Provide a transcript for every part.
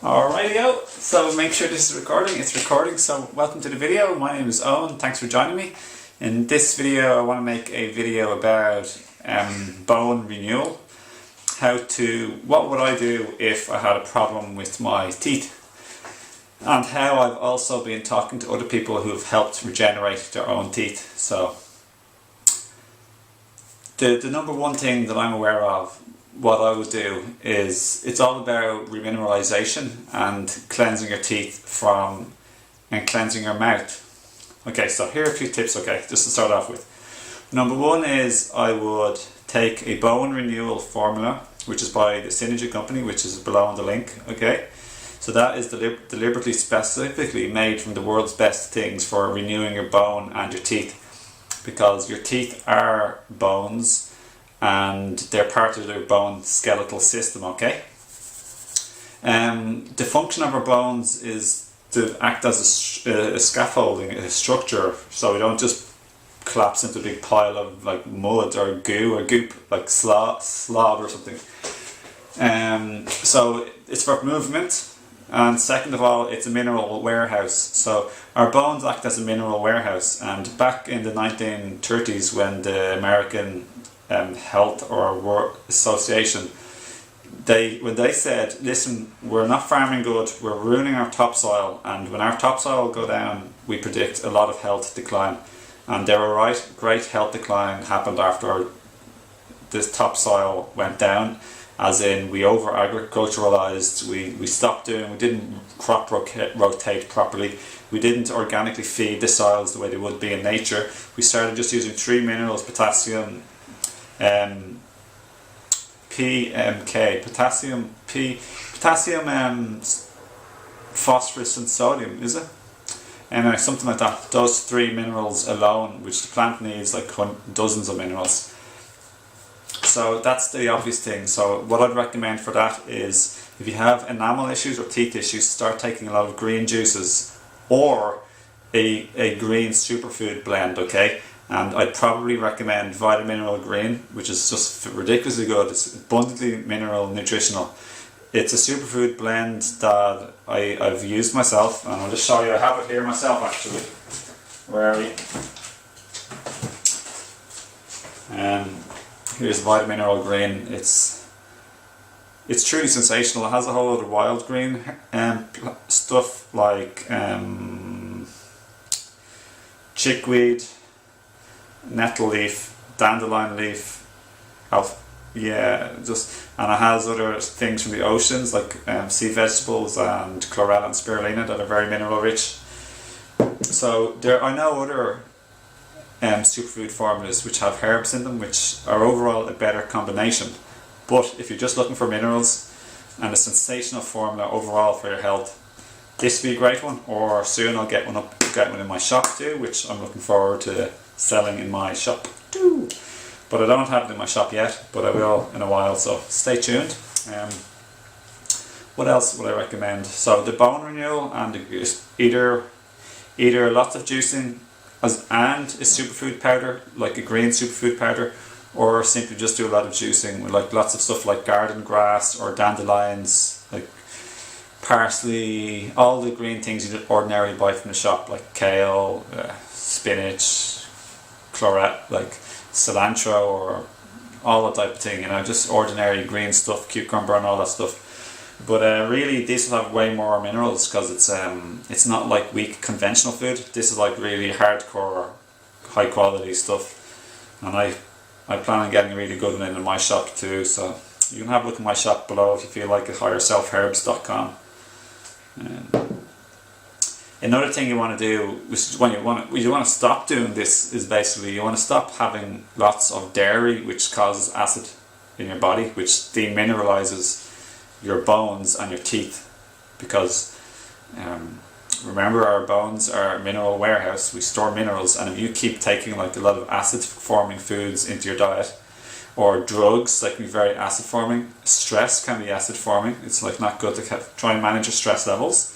Alrighty-o, so make sure this is recording. It's recording, so welcome to the video. My name is Owen, thanks for joining me. In this video I want to make a video about bone renewal. What would I do if I had a problem with my teeth? And how I've also been talking to other people who've helped regenerate their own teeth. So the number one thing that I'm aware of, what I would do is, it's all about remineralization and cleansing your teeth and cleansing your mouth. Okay, so here are a few tips, okay, just to start off with. Number one is I would take a bone renewal formula, which is by the Synergy company, which is below on the link, okay? So that is deliberately specifically made from the world's best things for renewing your bone and your teeth, because your teeth are bones and they're part of their bone skeletal system, okay? The function of our bones is to act as a scaffolding, a structure, so we don't just collapse into a big pile of like mud or goo or goop, like slob or something. So it's for movement, and second of all, it's a mineral warehouse. So our bones act as a mineral warehouse, and back in the 1930s when the American Health or World Association, when they said, listen, we're not farming good, we're ruining our topsoil, and when our topsoil go down we predict a lot of health decline. And they were right. Great health decline happened after this topsoil went down, as in we over agriculturalized, we didn't crop rotate properly, we didn't organically feed the soils the way they would be in nature. We started just using three minerals, potassium, phosphorus and sodium, is it? Anyway, something like that. Those three minerals alone, which the plant needs like dozens of minerals. So that's the obvious thing. So what I'd recommend for that is, if you have enamel issues or teeth issues, start taking a lot of green juices or a green superfood blend, okay? And I'd probably recommend Vitamineral Green, which is just ridiculously good. It's abundantly mineral nutritional. It's a superfood blend that I've used myself, and I'll just show you. I have it here myself actually. Where are we? Here's Vitamineral Green. It's truly sensational. It has a whole lot of wild green stuff like chickweed, nettle leaf, dandelion leaf, and it has other things from the oceans like sea vegetables and chlorella and spirulina that are very mineral rich. So I know other superfood formulas which have herbs in them, which are overall a better combination. But if you're just looking for minerals and a sensational formula overall for your health, this would be a great one. Or soon I'll get one in my shop too, which I'm looking forward to selling in my shop too. But I don't have it in my shop yet, but I will in a while, so stay tuned. What else would I recommend? So the bone renewal, and either lots of juicing and a superfood powder, like a green superfood powder, or simply just do a lot of juicing with like lots of stuff like garden grass or dandelions, like parsley, all the green things you ordinarily buy from the shop, like kale, spinach, like cilantro, or all that type of thing, just ordinary green stuff, cucumber and all that stuff. But really these will have way more minerals, because it's not like weak conventional food. This is like really hardcore high quality stuff, and I plan on getting a really good one in my shop too, so you can have a look at my shop below if you feel like it, higherselfherbs.com. Another thing you want to do, which is when you want to stop doing this, is basically you want to stop having lots of dairy, which causes acid in your body, which demineralizes your bones and your teeth. Because remember, our bones are a mineral warehouse. We store minerals, and if you keep taking like a lot of acid forming foods into your diet, or drugs, that can be very acid forming. Stress can be acid forming. It's like not good to try and manage your stress levels.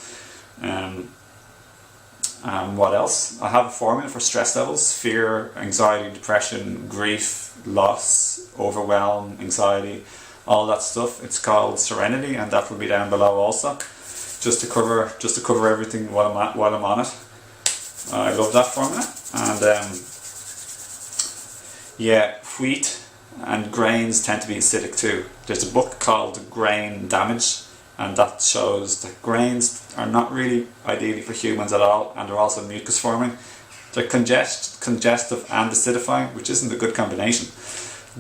What else? I have a formula for stress levels: fear, anxiety, depression, grief, loss, overwhelm, anxiety, all that stuff. It's called Serenity, and that will be down below also. just to cover everything while I'm on it. I love that formula. And yeah, wheat and grains tend to be acidic too. There's a book called Grain Damage, and that shows that grains are not really ideally for humans at all, and they're also mucus forming. They're congestive and acidifying, which isn't a good combination.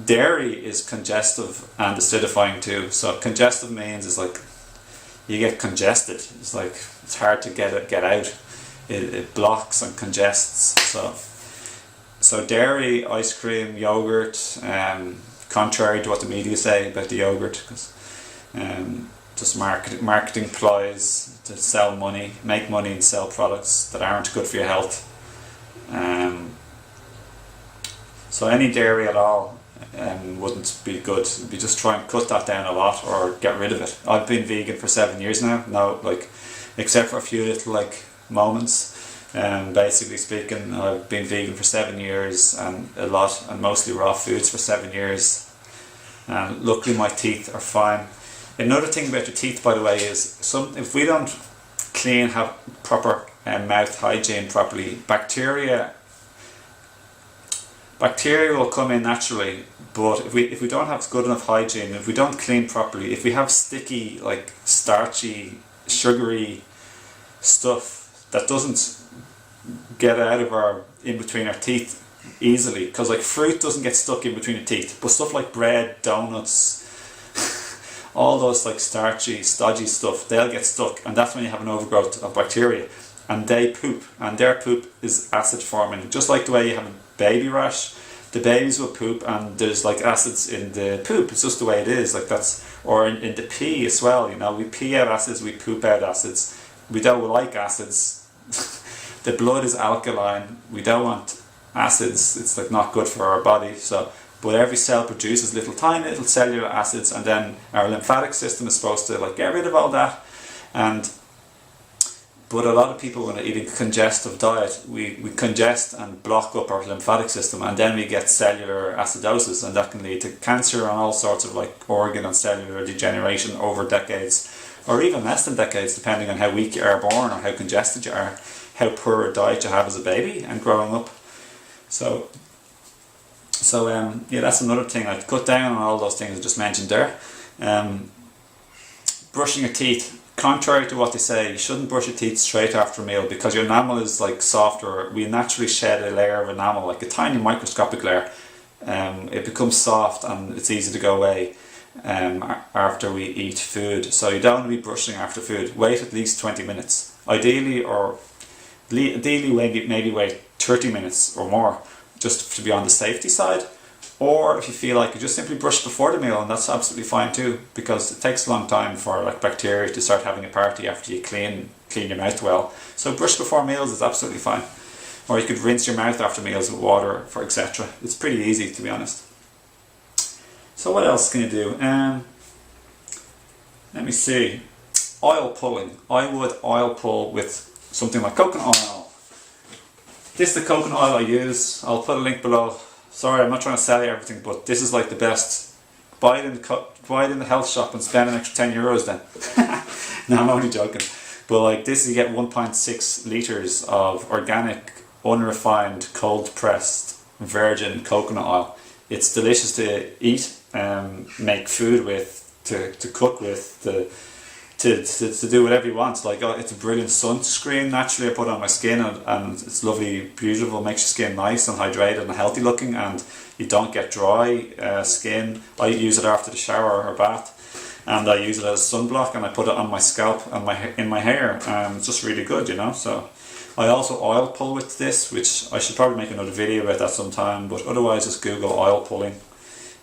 Dairy is congestive and acidifying too. So congestive means it's like you get congested. It's like it's hard to get out. It blocks and congests. So dairy, ice cream, yogurt, contrary to what the media say about the yogurt, because just marketing ploys to sell money, make money and sell products that aren't good for your health. So any dairy at all wouldn't be good. It'd be just try and cut that down a lot or get rid of it. I've been vegan for 7 years now. No, like, except for a few little like moments. Basically speaking, I've been vegan for 7 years and mostly raw foods for 7 years. And luckily my teeth are fine. Another thing about your teeth, by the way, is if we don't have proper mouth hygiene properly, bacteria will come in naturally. But if we don't have good enough hygiene, if we don't clean properly, if we have sticky, like starchy, sugary stuff that doesn't get out of in between our teeth easily, because like fruit doesn't get stuck in between your teeth, but stuff like bread, donuts, all those like starchy, stodgy stuff, they'll get stuck, and that's when you have an overgrowth of bacteria, and they poop, and their poop is acid forming, just like the way you have a baby rash. The babies will poop, and there's like acids in the poop. It's just the way it is. Like or in the pee as well. You know, we pee out acids, we poop out acids. We don't like acids. The blood is alkaline. We don't want acids. It's like not good for our body. So, but every cell produces tiny little cellular acids, and then our lymphatic system is supposed to like get rid of all that. But a lot of people, when they're eating a congestive diet, we congest and block up our lymphatic system, and then we get cellular acidosis, and that can lead to cancer and all sorts of like organ and cellular degeneration over decades, or even less than decades, depending on how weak you are born or how congested you are, how poor a diet you have as a baby and growing up. So yeah, that's another thing. I'd cut down on all those things I just mentioned there. Brushing your teeth. Contrary to what they say, you shouldn't brush your teeth straight after a meal, because your enamel is like softer. We naturally shed a layer of enamel, like a tiny microscopic layer. It becomes soft and it's easy to go away after we eat food. So you don't want to be brushing after food. Wait at least 20 minutes. Ideally maybe wait 30 minutes or more, just to be on the safety side. Or if you feel like you just simply brush before the meal, and that's absolutely fine too, because it takes a long time for like bacteria to start having a party after you clean your mouth well. So brush before meals is absolutely fine. Or you could rinse your mouth after meals with water, for etc. It's pretty easy, to be honest. So what else can you do? Let me see. Oil pulling. I would oil pull with something like coconut oil. This is the coconut oil I use. I'll put a link below. Sorry, I'm not trying to sell you everything, but this is like the best. Buy it in the health shop and spend an extra €10 then. No, I'm only joking. But like this, you get 1.6 litres of organic, unrefined, cold pressed, virgin coconut oil. It's delicious to eat, make food with, to cook with, to do whatever you want. Like, it's a brilliant sunscreen. Naturally, I put on my skin, and it's lovely, beautiful. Makes your skin nice and hydrated and healthy looking, and you don't get dry skin. I use it after the shower or bath, and I use it as sunblock, and I put it on my scalp and in my hair. It's just really good, you know. So I also oil pull with this, which I should probably make another video about that sometime. But otherwise, just Google oil pulling.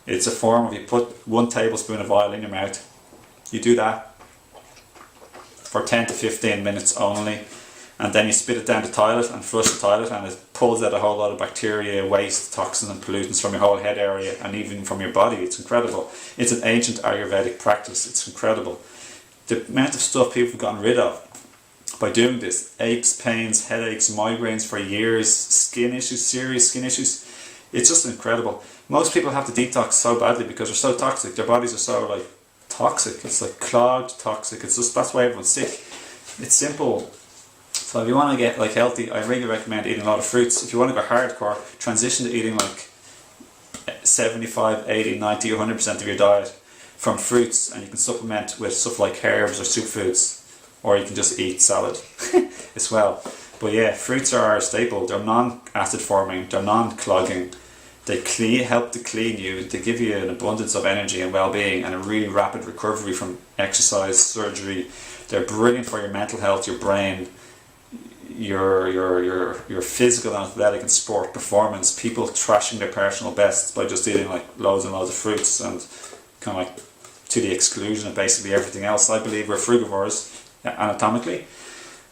It's a form of, you put 1 tablespoon of oil in your mouth. You do that for 10 to 15 minutes only, and then you spit it down the toilet and flush the toilet, and it pulls out a whole lot of bacteria, waste, toxins and pollutants from your whole head area and even from your body. It's incredible. It's an ancient Ayurvedic practice. It's incredible. The amount of stuff people have gotten rid of by doing this: aches, pains, headaches, migraines for years, skin issues, serious skin issues. It's just incredible. Most people have to detox so badly because they're so toxic. Their bodies are so like toxic. It's like clogged, toxic. It's just, that's why everyone's sick. It's simple. So if you want to get like healthy, I really recommend eating a lot of fruits. If you want to go hardcore, transition to eating like 75, 80, 90, 100% of your diet from fruits, and you can supplement with stuff like herbs or superfoods, or you can just eat salad as well. But yeah, fruits are a staple. They're non-acid forming, they're non-clogging, they help to clean you, they give you an abundance of energy and well-being and a really rapid recovery from exercise, surgery. They're brilliant for your mental health, your brain, your physical and athletic and sport performance. People trashing their personal bests by just eating like loads and loads of fruits and kind of like to the exclusion of basically everything else. I believe we're frugivores anatomically.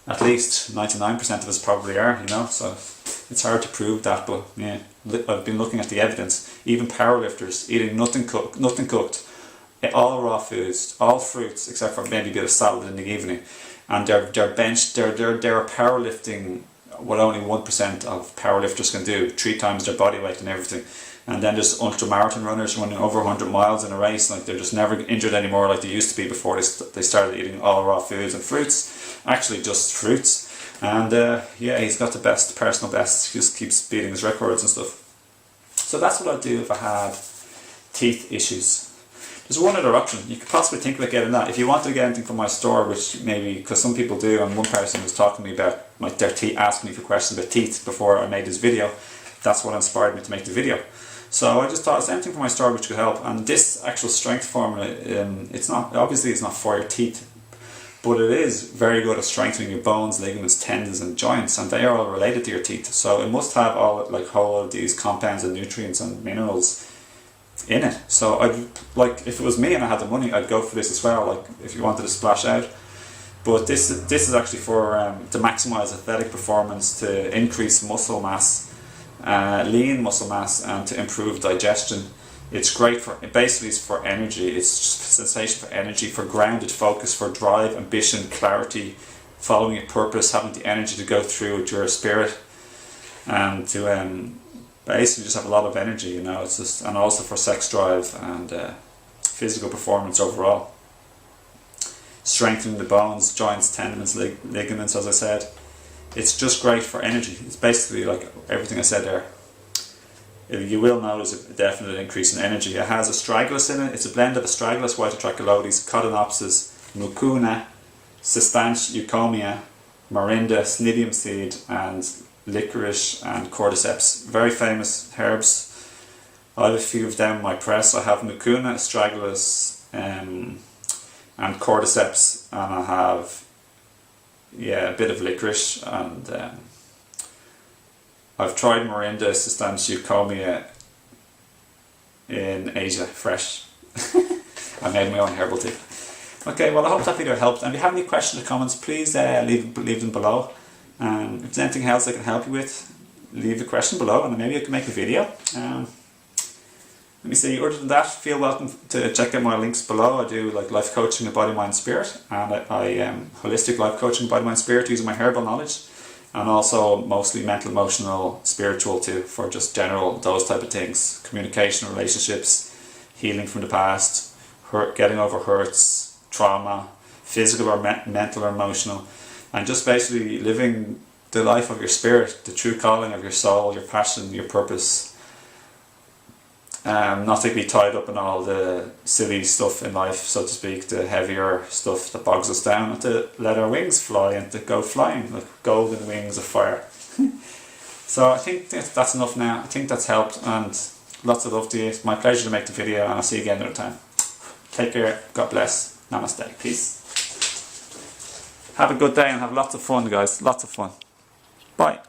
At least 99% of us probably are, you know, so it's hard to prove that, but yeah, I've been looking at the evidence. Even powerlifters eating nothing cooked, all raw foods, all fruits except for maybe a bit of salad in the evening, and they're powerlifting what only 1% of powerlifters can do, 3 times their body weight and everything. And then there's ultramarathon runners running over 100 miles in a race, like they're just never injured anymore like they used to be before they started eating all raw foods and fruits. Actually just fruits. And yeah, he's got the best, personal best. He just keeps beating his records and stuff. So that's what I'd do if I had teeth issues. There's one other option. You could possibly think about getting that. If you want to get anything from my store, which maybe, because some people do, and one person was talking to me about like their teeth, asking me for questions about teeth before I made this video. That's what inspired me to make the video. So I just thought it's anything from my store which could help. And this actual strength formula, it's not for your teeth, but it is very good at strengthening your bones, ligaments, tendons and joints, and they are all related to your teeth. So it must have all of these compounds and nutrients and minerals in it. So I'd like, if it was me and I had the money, I'd go for this as well, like if you wanted to splash out. But this is actually for to maximize athletic performance, to increase muscle mass, lean muscle mass, and to improve digestion. It's great for, basically it's for energy. It's just sensation for energy, for grounded focus, for drive, ambition, clarity, following a purpose, having the energy to go through with your spirit, and to basically just have a lot of energy, you know. It's just, and also for sex drive and physical performance overall. Strengthening the bones, joints, tendons, ligaments, as I said. It's just great for energy. It's basically like everything I said there. You will notice a definite increase in energy. It has astragalus in it. It's a blend of astragalus, white atraculotes, codonopsis, mucuna, cistanche, eucomia, morinda, snidium seed, and licorice and cordyceps. Very famous herbs. I have a few of them in my press. I have mucuna, astragalus, and cordyceps, and I have a bit of licorice, and I've tried morinda, cistanche, eucomia in Asia, fresh. I made my own herbal tea. Okay, well I hope that video helped, and if you have any questions or comments, please leave them below. If there's anything else I can help you with, leave a question below and maybe I can make a video. Let me see, other than that, feel welcome to check out my links below. I do like life coaching of body, mind, spirit, and I holistic life coaching of body, mind, spirit using my herbal knowledge, and also mostly mental, emotional, spiritual too, for just general, those type of things. Communication, relationships, healing from the past, getting over hurts, trauma, physical or mental or emotional, and just basically living the life of your spirit, the true calling of your soul, your passion, your purpose. Not to be tied up in all the silly stuff in life, so to speak, the heavier stuff that bogs us down, and to let our wings fly and to go flying, like golden wings of fire. So I think that's enough now. I think that's helped, and lots of love to you. It's my pleasure to make the video, and I'll see you again another time. Take care, God bless, namaste, peace. Have a good day and have lots of fun, guys, lots of fun. Bye.